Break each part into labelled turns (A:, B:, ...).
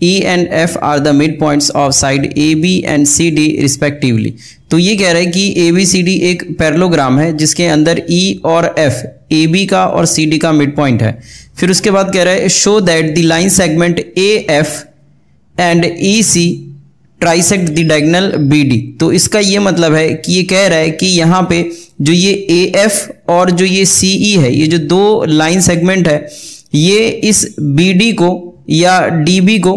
A: E and F are the midpoints of side AB and CD respectively। तो ये कह रहा है कि ABCD एक पैरेललोग्राम है जिसके अंदर E और F AB का और CD का मिड पॉइंट है। फिर उसके बाद कह रहा है show that the line segment AF and EC trisect the diagonal BD। तो इसका ये मतलब है कि ये कह रहा है कि यहाँ पे जो ये AF और जो ये CE है, ये जो दो लाइन सेगमेंट है, ये इस BD को या DB को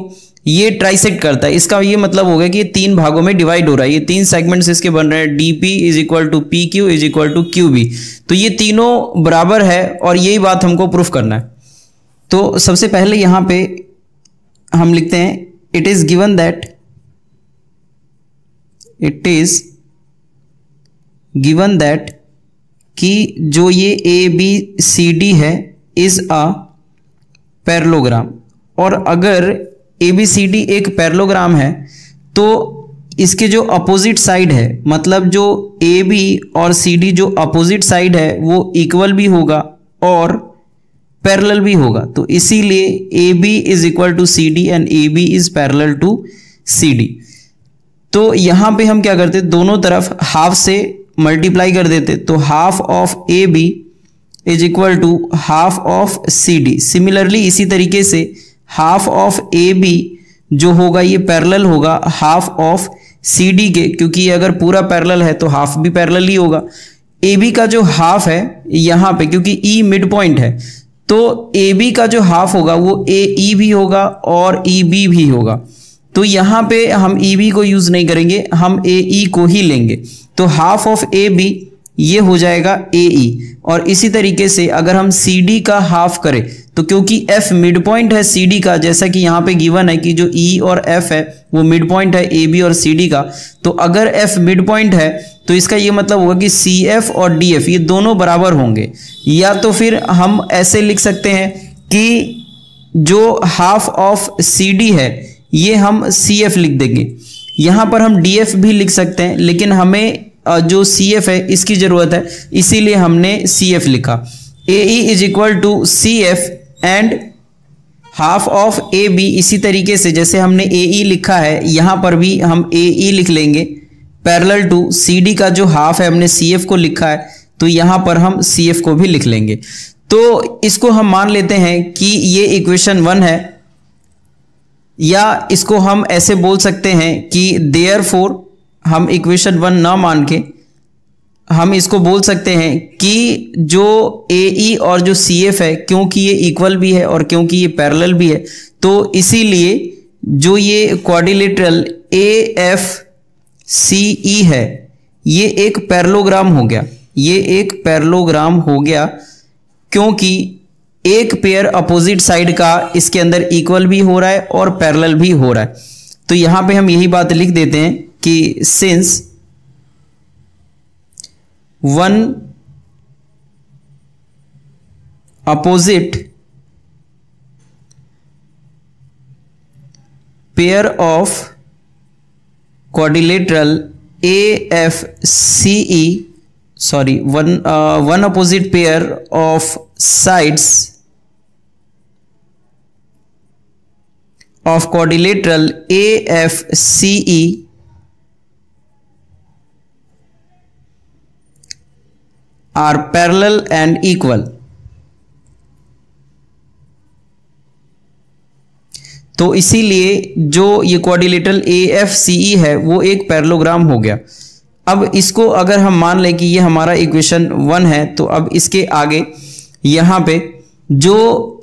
A: ये ट्राइसेक्ट करता है। इसका ये मतलब हो गया कि ये तीन भागों में डिवाइड हो रहा है, ये तीन सेगमेंट्स इसके बन रहे हैं, DP is equal to PQ is equal to QB। तो ये तीनों बराबर है और यही बात हमको प्रूफ करना है। तो सबसे पहले यहाँ पे हम लिखते हैं इट इज गिवन दैट कि जो ये ABCD है इज अ पैरेललोग्राम। और अगर ABCD एक पैरेललोग्राम है तो इसके जो अपोजिट साइड है, मतलब जो AB और CD जो अपोजिट साइड है वो इक्वल भी होगा और पैरेलल भी होगा। तो इसीलिए AB is equal to CD and AB is parallel to CD। तो यहां पे हम क्या करते, दोनों तरफ हाफ से मल्टीप्लाई कर देते, तो half of AB is equal to half of CD। Similarly इसी तरीके से हाफ ऑफ AB जो होगा ये पैरेलल होगा हाफ ऑफ CD के, क्योंकि ये अगर पूरा पैरेलल है तो हाफ भी पैरेलल ही होगा। AB का जो हाफ है यहाँ पे, क्योंकि E मिड पॉइंट है, तो AB का जो हाफ होगा वो AE भी होगा और EB भी होगा। तो यहाँ पे हम EB को यूज नहीं करेंगे, हम AE को ही लेंगे। तो हाफ ऑफ AB ये हो जाएगा AE। और इसी तरीके से अगर हम CD का हाफ करें तो क्योंकि F मिड पॉइंट है CD का, जैसा कि यहाँ पे गिवन है कि जो E और F है वो मिड पॉइंट है AB और CD का, तो अगर F मिड पॉइंट है तो इसका ये मतलब होगा कि CF और DF ये दोनों बराबर होंगे। या तो फिर हम ऐसे लिख सकते हैं कि जो हाफ ऑफ CD है ये हम CF लिख देंगे। यहाँ पर हम DF भी लिख सकते हैं, लेकिन हमें जो CF है इसकी जरूरत है, इसीलिए हमने CF लिखा। AE is equal to CF and half of AB। इसी तरीके से जैसे हमने AE लिखा है यहाँ पर भी हम AE लिख लेंगे पैरेलल टू CD का जो हाफ है हमने CF को लिखा है, तो यहाँ पर हम CF को भी लिख लेंगे। तो इसको हम मान लेते हैं कि ये इक्वेशन 1 है, या इसको हम ऐसे बोल सकते हैं कि देयरफॉर, हम इक्वेशन 1 ना मान के हम इसको बोल सकते हैं कि जो AE और जो CF है, क्योंकि ये इक्वल भी है और क्योंकि ये पैरेलल भी है, तो इसीलिए जो ये क्वाड्रिलेटरल AFCE है ये एक पैरेललोग्राम हो गया। ये एक पैरेललोग्राम हो गया क्योंकि एक पेयर अपोजिट साइड का इसके अंदर इक्वल भी हो रहा है और पैरेलल भी हो रहा है। तो यहां पे हम यही बात लिख देते हैं कि since one opposite pair of quadrilateral AFCE, one opposite pair of sides of quadrilateral AFCE are parallel and equal। तो इसीलिए जो ये क्वाड्रिलेटरल AFCE है वो एक पैरेललोग्राम हो गया। अब इसको अगर हम मान लें कि ये हमारा इक्वेशन 1 है, तो अब इसके आगे यहाँ पे जो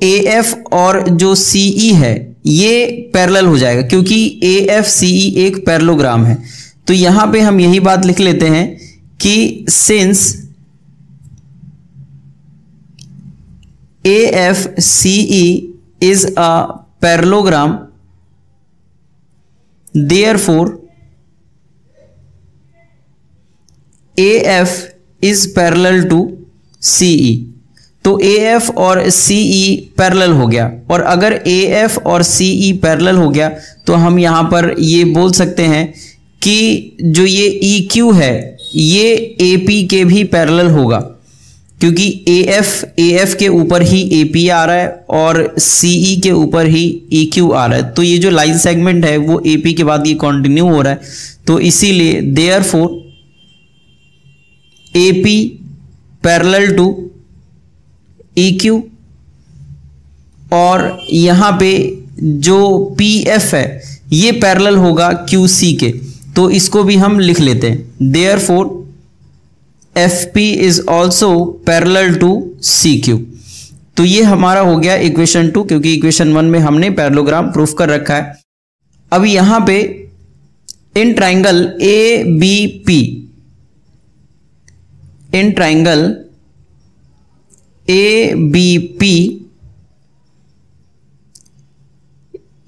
A: AF और जो CE है ये पैरेलल हो जाएगा, क्योंकि AFCE एक पैरेललोग्राम है। तो यहाँ पे हम यही बात लिख लेते हैं कि since AFCE is a parallelogram, therefore AF is parallel to CE। तो AF और CE पैरेलल हो गया, और अगर AF और CE पैरेलल हो गया तो हम यहाँ पर ये बोल सकते हैं कि जो ये EQ है ये AP के भी पैरेलल होगा। क्योंकि AF के ऊपर ही AP आ रहा है और CE के ऊपर ही EQ आ रहा है, तो ये जो लाइन सेगमेंट है वो AP के बाद ये कंटिन्यू हो रहा है, तो इसीलिए therefore AP parallel to EQ, और यहाँ पे जो PF है ये पैरेलल होगा QC के, तो इसको भी हम लिख लेते हैं, therefore FP is also parallel to CQ। तो ये हमारा हो गया इक्वेशन 2, क्योंकि इक्वेशन 1 में हमने पैरेललोग्राम प्रूफ कर रखा है। अब यहां पे in triangle ABP, in triangle ABP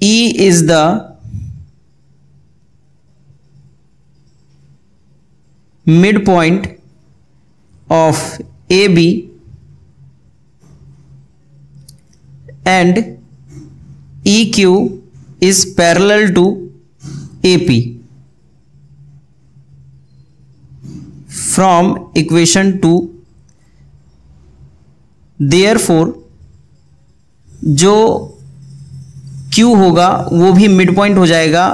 A: E is the midpoint of AB and EQ is parallel to AP. From equation 2, therefore जो Q होगा वो भी मिड पॉइंट हो जाएगा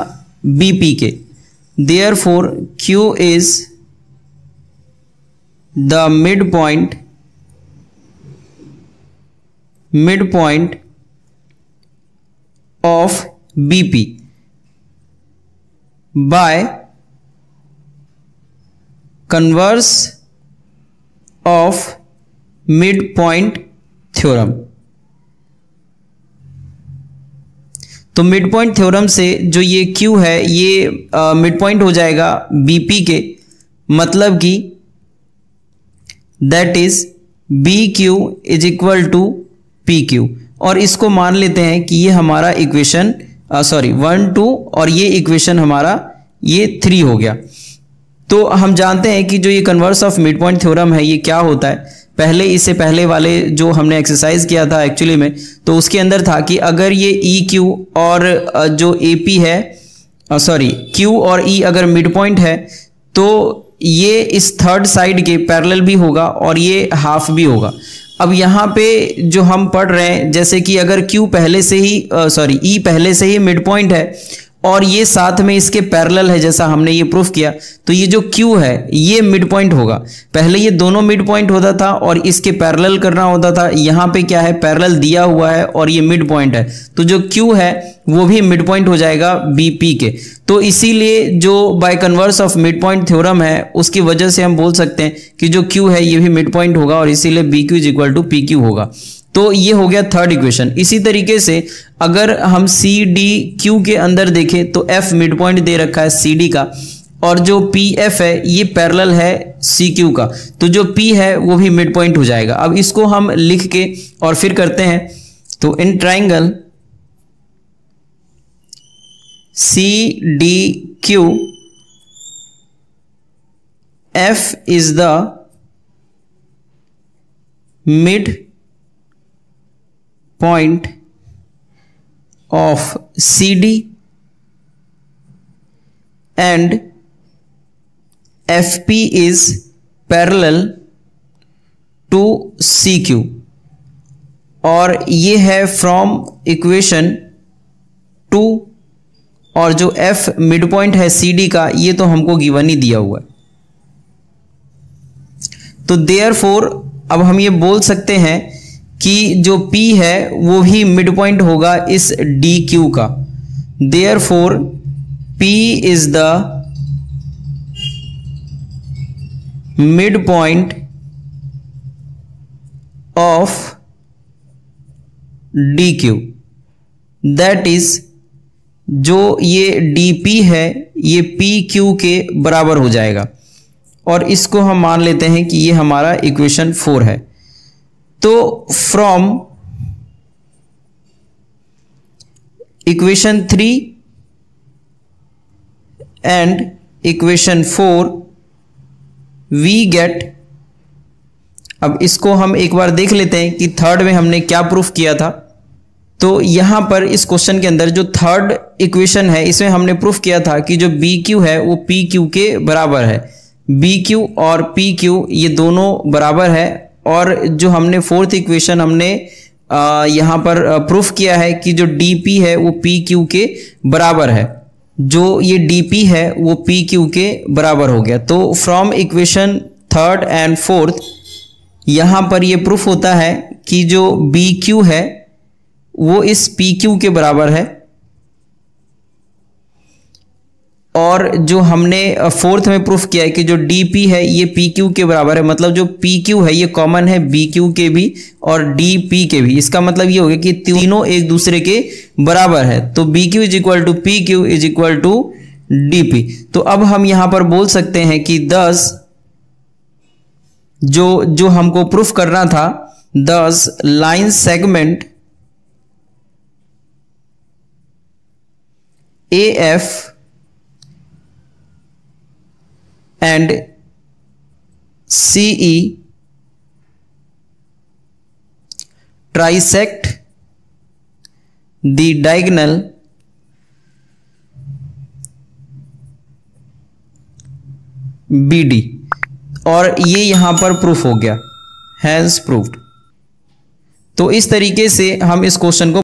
A: BP के, therefore Q is the midpoint of BP by converse of midpoint theorem। तो mid point theorem से जो ये Q है ये मिड पॉइंट हो जाएगा BP के, मतलब कि that is BQ is equal to PQ, और इसको मान लेते हैं कि ये हमारा इक्वेशन 1 2 और ये इक्वेशन हमारा ये 3 हो गया। तो हम जानते हैं कि जो ये converse of mid point theorem है ये क्या होता है। पहले इससे पहले वाले जो हमने एक्सरसाइज किया था एक्चुअली में, तो उसके अंदर था कि अगर ये EQ और जो AP है Q और E अगर मिड पॉइंट है तो ये इस थर्ड साइड के पैरेलल भी होगा और ये हाफ भी होगा। अब यहाँ पे जो हम पढ़ रहे हैं, जैसे कि अगर Q पहले से ही E पहले से ही मिड पॉइंट है और ये साथ में इसके पैरेलल है, जैसा हमने ये प्रूफ किया, तो ये जो Q है ये मिड पॉइंट होगा। पहले ये दोनों मिड पॉइंट होता था और इसके पैरेलल करना होता था, यहाँ पे क्या है पैरेलल दिया हुआ है और ये मिड पॉइंट है, तो जो Q है वो भी मिड पॉइंट हो जाएगा BP के। तो इसीलिए जो by converse of mid point theorem है उसकी वजह से हम बोल सकते हैं कि जो Q है ये भी मिड पॉइंट होगा और इसीलिए BQ is equal to PQ होगा। तो ये हो गया थर्ड इक्वेशन। इसी तरीके से अगर हम CDQ के अंदर देखें तो F मिड पॉइंट दे रखा है CD का, और जो PF है ये पैरेलल है CQ का, तो जो P है वो भी मिड पॉइंट हो जाएगा। अब इसको हम लिख के और फिर करते हैं। तो in triangle CDQ F is the mid point of CD and FP is parallel to CQ, और ये है फ्रॉम इक्वेशन 2, और जो F मिड पॉइंट है CD का ये तो हमको गिवन ही दिया हुआ है। तो देयरफॉर अब हम ये बोल सकते हैं कि जो P है वो भी मिड पॉइंट होगा इस DQ का। Therefore P is the mid point of DQ, that is जो ये DP है ये PQ के बराबर हो जाएगा, और इसको हम मान लेते हैं कि ये हमारा इक्वेशन 4 है। तो from equation 3 and equation 4 we get, अब इसको हम एक बार देख लेते हैं कि थर्ड में हमने क्या प्रूफ किया था। तो यहां पर इस क्वेश्चन के अंदर जो थर्ड इक्वेशन है इसमें हमने प्रूफ किया था कि जो BQ है वो PQ के बराबर है। BQ और PQ ये दोनों बराबर है और जो हमने फोर्थ इक्वेशन हमने यहाँ पर प्रूफ किया है कि जो dp है वो pq के बराबर है, जो ये dp है वो pq के बराबर हो गया। तो from equation third and fourth यहाँ पर ये प्रूफ होता है कि जो bq है वो इस pq के बराबर है, और जो हमने फोर्थ में प्रूफ किया है कि जो dp है ये pq के बराबर है, मतलब जो pq है ये कॉमन है bq के भी और dp के भी। इसका मतलब ये हो गया कि तीनों एक दूसरे के बराबर है। तो bq is equal to pq is equal to dp। तो अब हम यहां पर बोल सकते हैं कि दस जो हमको प्रूफ करना था, दस line segment AF and CE trisect the diagonal BD, और ये यहां पर प्रूफ हो गया, हैज प्रूव्ड। तो इस तरीके से हम इस क्वेश्चन को